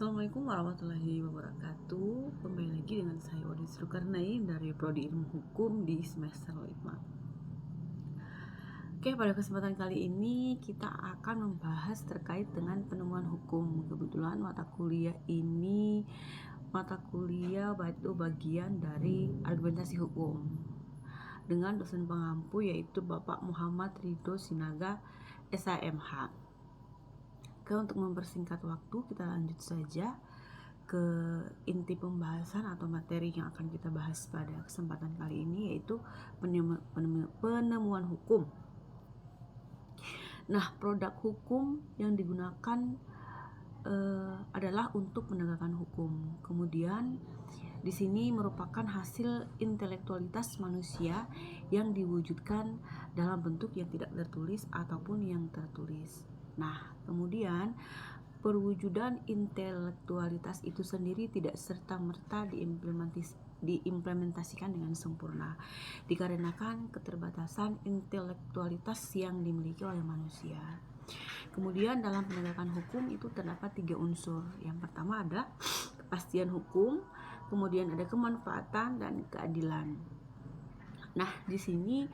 Assalamualaikum warahmatullahi wabarakatuh. Kembali lagi dengan saya Wadi Zulkarnain dari Prodi Ilmu Hukum di semester 5. Oke, pada kesempatan kali ini kita akan membahas terkait dengan penemuan hukum. Kebetulan mata kuliah ini mata kuliah bagian dari argumentasi hukum dengan dosen pengampu yaitu Bapak Muhammad Ridho Sinaga SHMH. Oke, untuk mempersingkat waktu kita lanjut saja ke inti pembahasan atau materi yang akan kita bahas pada kesempatan kali ini, yaitu penemuan hukum. Nah, produk hukum yang digunakan adalah untuk menegakkan hukum. Kemudian di sini merupakan hasil intelektualitas manusia yang diwujudkan dalam bentuk yang tidak tertulis ataupun yang tertulis. Nah, kemudian perwujudan intelektualitas itu sendiri tidak serta-merta diimplementasikan dengan sempurna, dikarenakan keterbatasan intelektualitas yang dimiliki oleh manusia. Kemudian dalam penegakan hukum itu terdapat 3 unsur. Yang pertama ada kepastian hukum, kemudian ada kemanfaatan dan keadilan. Nah, di sini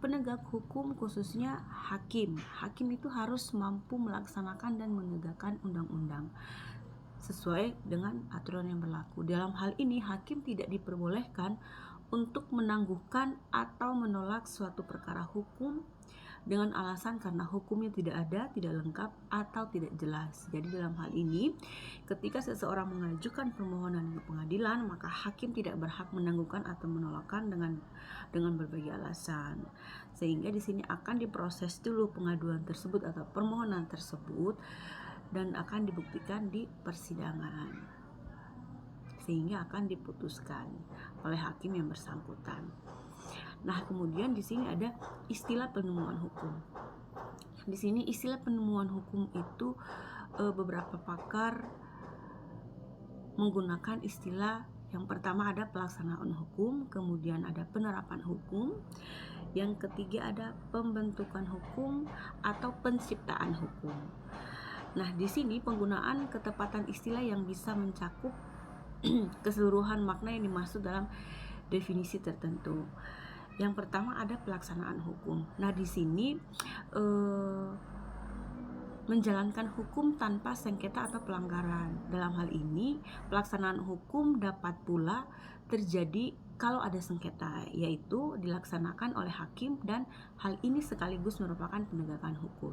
penegak hukum khususnya hakim itu harus mampu melaksanakan dan menegakkan undang-undang sesuai dengan aturan yang berlaku. Dalam hal ini hakim tidak diperbolehkan untuk menangguhkan atau menolak suatu perkara hukum dengan alasan karena hukumnya tidak ada, tidak lengkap, atau tidak jelas. Jadi dalam hal ini, ketika seseorang mengajukan permohonan ke pengadilan, maka hakim tidak berhak menangguhkan atau menolakkan dengan berbagai alasan. Sehingga di sini akan diproses dulu pengaduan tersebut atau permohonan tersebut dan akan dibuktikan di persidangan. Sehingga akan diputuskan oleh hakim yang bersangkutan. Nah, kemudian di sini ada istilah penemuan hukum. Di sini istilah penemuan hukum itu beberapa pakar menggunakan istilah yang pertama ada pelaksanaan hukum, kemudian ada penerapan hukum, yang ketiga ada pembentukan hukum atau penciptaan hukum. Nah, di sini penggunaan ketepatan istilah yang bisa mencakup keseluruhan makna yang dimaksud dalam definisi tertentu. Yang pertama ada pelaksanaan hukum. Nah, di sini menjalankan hukum tanpa sengketa atau pelanggaran. Dalam hal ini, pelaksanaan hukum dapat pula terjadi kalau ada sengketa, yaitu dilaksanakan oleh hakim dan hal ini sekaligus merupakan penegakan hukum.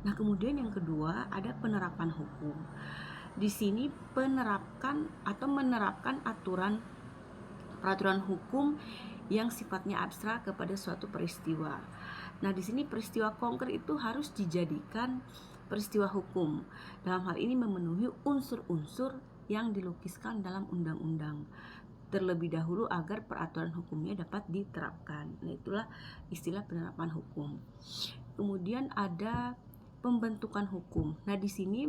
Nah, kemudian yang kedua ada penerapan hukum. Di sini menerapkan peraturan hukum yang sifatnya abstrak kepada suatu peristiwa. Nah, di sini peristiwa konkret itu harus dijadikan peristiwa hukum. Dalam hal ini memenuhi unsur-unsur yang dilukiskan dalam undang-undang terlebih dahulu agar peraturan hukumnya dapat diterapkan. Nah, itulah istilah penerapan hukum. Kemudian ada pembentukan hukum. Nah, di sini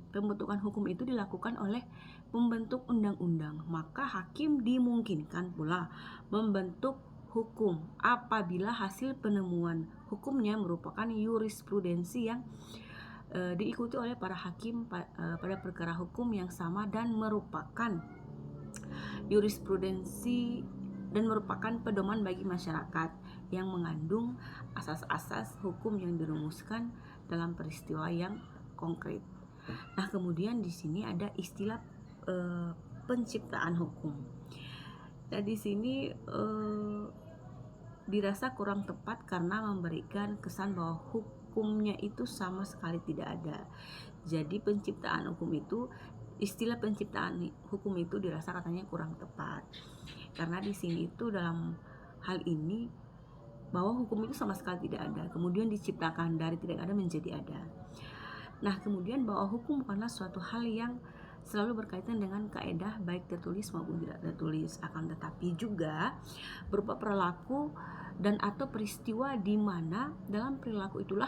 pembentukan hukum itu dilakukan oleh pembentuk undang-undang, maka hakim dimungkinkan pula membentuk hukum apabila hasil penemuan hukumnya merupakan jurisprudensi yang diikuti oleh para hakim pada perkara hukum yang sama dan merupakan jurisprudensi dan merupakan pedoman bagi masyarakat yang mengandung asas-asas hukum yang dirumuskan dalam peristiwa yang konkret. Nah, kemudian di sini ada istilah penciptaan hukum. Nah, di sini dirasa kurang tepat karena memberikan kesan bahwa hukumnya itu sama sekali tidak ada. Jadi penciptaan hukum itu, istilah penciptaan hukum itu dirasa katanya kurang tepat. Karena di sini itu dalam hal ini bahwa hukum itu sama sekali tidak ada, kemudian diciptakan dari tidak ada menjadi ada. Nah, kemudian bahwa hukum bukanlah suatu hal yang selalu berkaitan dengan kaedah baik tertulis maupun tidak tertulis, akan tetapi juga berupa perilaku dan atau peristiwa di mana dalam perilaku itulah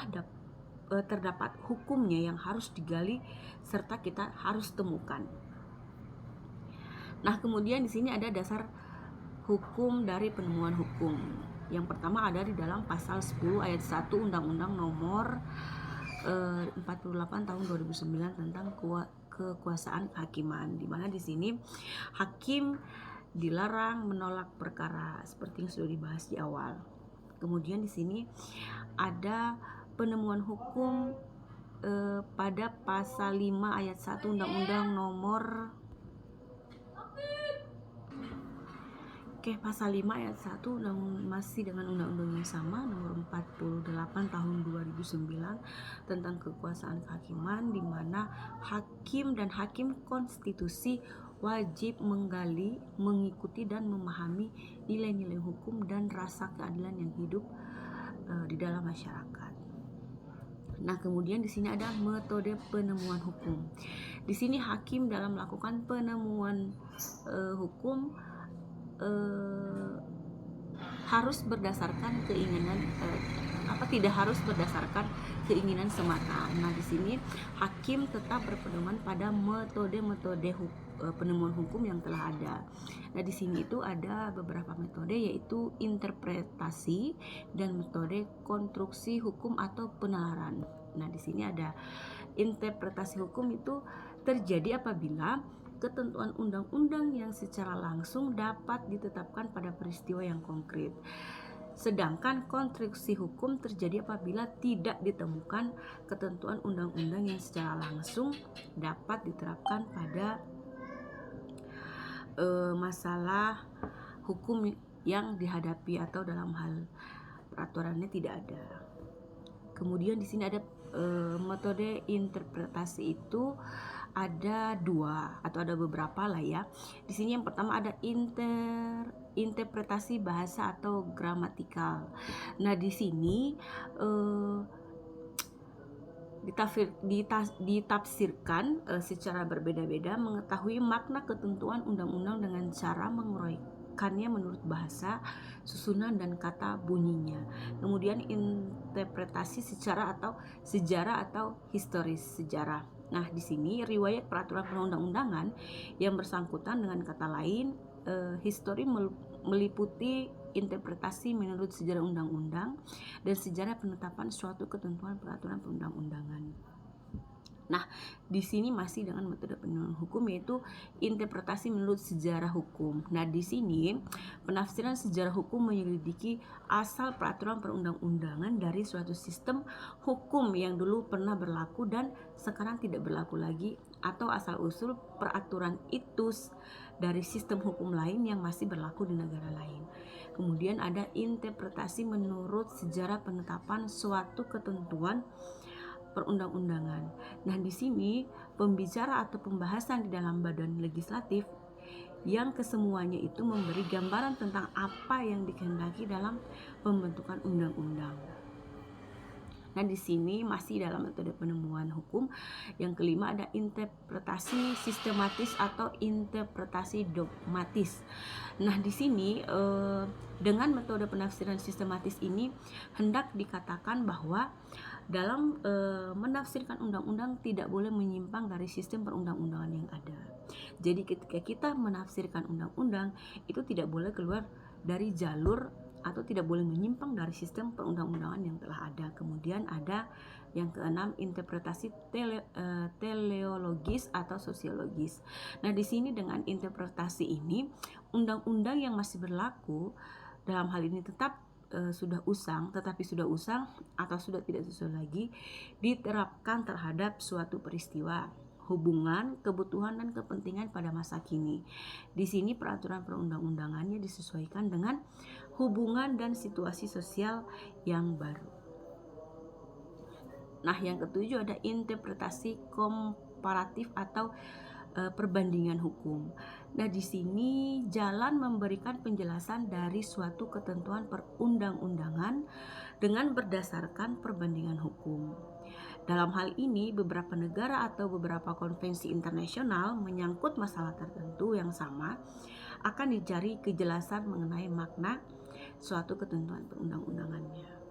terdapat hukumnya yang harus digali serta kita harus temukan. Nah, kemudian di sini ada dasar hukum dari penemuan hukum. Yang pertama ada di dalam pasal 10 ayat 1 Undang-Undang nomor 48 tahun 2009 tentang kekuasaan kehakiman, di mana di sini hakim dilarang menolak perkara seperti yang sudah dibahas di awal. Kemudian di sini ada penemuan hukum pada pasal 5 ayat 1 Undang-Undang nomor pasal 5 ayat 1 masih dengan undang-undang yang sama nomor 48 tahun 2009 tentang kekuasaan kehakiman, di mana hakim dan hakim konstitusi wajib menggali, mengikuti dan memahami nilai-nilai hukum dan rasa keadilan yang hidup di dalam masyarakat. Nah, kemudian di sini ada metode penemuan hukum. Di sini hakim dalam melakukan penemuan hukum harus berdasarkan keinginan tidak harus berdasarkan keinginan semata. Nah, di sini hakim tetap berpedoman pada metode-metode penemuan hukum yang telah ada. Nah, di sini itu ada beberapa metode, yaitu interpretasi dan metode konstruksi hukum atau penalaran. Nah, di sini ada interpretasi hukum itu terjadi apabila ketentuan undang-undang yang secara langsung dapat ditetapkan pada peristiwa yang konkret. Sedangkan konstruksi hukum terjadi apabila tidak ditemukan ketentuan undang-undang yang secara langsung dapat diterapkan pada masalah hukum yang dihadapi atau dalam hal peraturannya tidak ada. Kemudian di sini ada metode interpretasi itu ada dua atau ada beberapa lah ya. Di sini yang pertama ada interpretasi bahasa atau gramatikal. Nah, di sini ditafsirkan secara berbeda-beda, mengetahui makna ketentuan undang-undang dengan cara menguraikannya menurut bahasa, susunan dan kata bunyinya. Kemudian interpretasi sejarah atau historis sejarah. Nah, di sini riwayat peraturan perundang-undangan yang bersangkutan, dengan kata lain histori meliputi interpretasi menurut sejarah undang-undang dan sejarah penetapan suatu ketentuan peraturan perundang-undangan. Nah, di sini masih dengan metode penemuan hukum, yaitu interpretasi menurut sejarah hukum. Nah, di sini penafsiran sejarah hukum menyelidiki asal peraturan perundang-undangan dari suatu sistem hukum yang dulu pernah berlaku dan sekarang tidak berlaku lagi, atau asal-usul peraturan itu dari sistem hukum lain yang masih berlaku di negara lain. Kemudian ada interpretasi menurut sejarah penetapan suatu ketentuan perundang-undangan. Nah, di sini pembicara atau pembahasan di dalam badan legislatif yang kesemuanya itu memberi gambaran tentang apa yang dikehendaki dalam pembentukan undang-undang. Nah, di sini masih dalam metode penemuan hukum. Yang kelima ada interpretasi sistematis atau interpretasi dogmatis. Nah, di sini dengan metode penafsiran sistematis ini hendak dikatakan bahwa dalam menafsirkan undang-undang tidak boleh menyimpang dari sistem perundang-undangan yang ada. Jadi ketika kita menafsirkan undang-undang itu tidak boleh keluar dari jalur atau tidak boleh menyimpang dari sistem perundang-undangan yang telah ada. Kemudian ada yang keenam, interpretasi teleologis atau sosiologis. Nah, di sini dengan interpretasi ini, undang-undang yang masih berlaku dalam hal ini tetapi sudah usang atau sudah tidak sesuai lagi diterapkan terhadap suatu peristiwa, hubungan, kebutuhan dan kepentingan pada masa kini. Di sini peraturan perundang-undangannya disesuaikan dengan hubungan dan situasi sosial yang baru. Nah, yang ketujuh ada interpretasi komparatif atau perbandingan hukum. Nah, di sini jalan memberikan penjelasan dari suatu ketentuan perundang-undangan dengan berdasarkan perbandingan hukum. Dalam hal ini, beberapa negara atau beberapa konvensi internasional menyangkut masalah tertentu yang sama akan dicari kejelasan mengenai makna suatu ketentuan perundang-undangannya.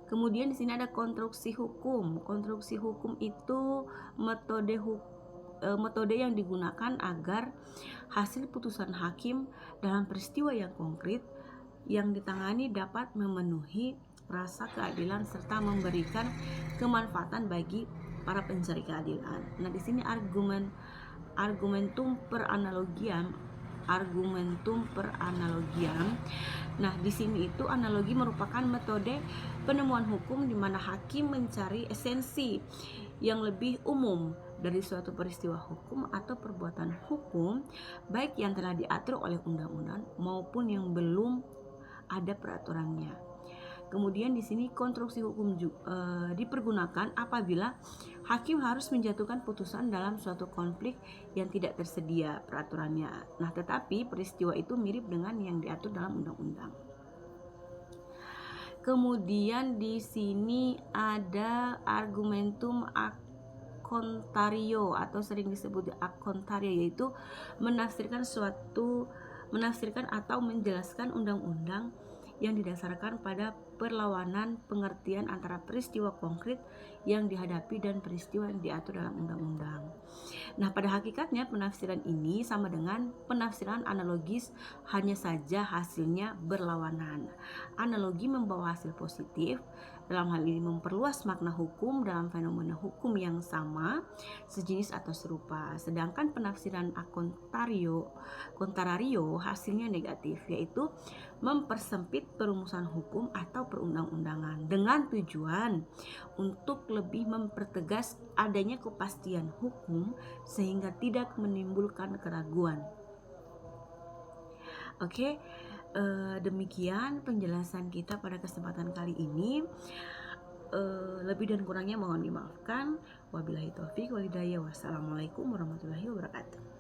Kemudian di sini ada konstruksi hukum. Konstruksi hukum itu metode yang digunakan agar hasil putusan hakim dalam peristiwa yang konkret yang ditangani dapat memenuhi rasa keadilan serta memberikan kemanfaatan bagi para pencari keadilan. Nah, di sini argumentum per analogiam. Nah, di sini itu analogi merupakan metode penemuan hukum di mana hakim mencari esensi yang lebih umum dari suatu peristiwa hukum atau perbuatan hukum, baik yang telah diatur oleh undang-undang maupun yang belum ada peraturannya. Kemudian di sini konstruksi hukum dipergunakan apabila hakim harus menjatuhkan putusan dalam suatu konflik yang tidak tersedia peraturannya. Nah, tetapi peristiwa itu mirip dengan yang diatur dalam undang-undang. Kemudian di sini ada argumentum ac contrario atau sering disebut ac contrario, yaitu menafsirkan atau menjelaskan undang-undang yang didasarkan pada perlawanan pengertian antara peristiwa konkret yang dihadapi dan peristiwa yang diatur dalam undang-undang. Nah, pada hakikatnya penafsiran ini sama dengan penafsiran analogis, hanya saja hasilnya berlawanan. Analogi membawa hasil positif, dalam hal ini memperluas makna hukum dalam fenomena hukum yang sama, sejenis atau serupa. Sedangkan penafsiran contrario hasilnya negatif, yaitu mempersempit perumusan hukum atau perundang-undangan dengan tujuan untuk lebih mempertegas adanya kepastian hukum sehingga tidak menimbulkan keraguan. Oke, demikian penjelasan kita pada kesempatan kali ini. Lebih dan kurangnya mohon dimaafkan. Wabillahi taufik wal hidayah. Wassalamualaikum warahmatullahi wabarakatuh.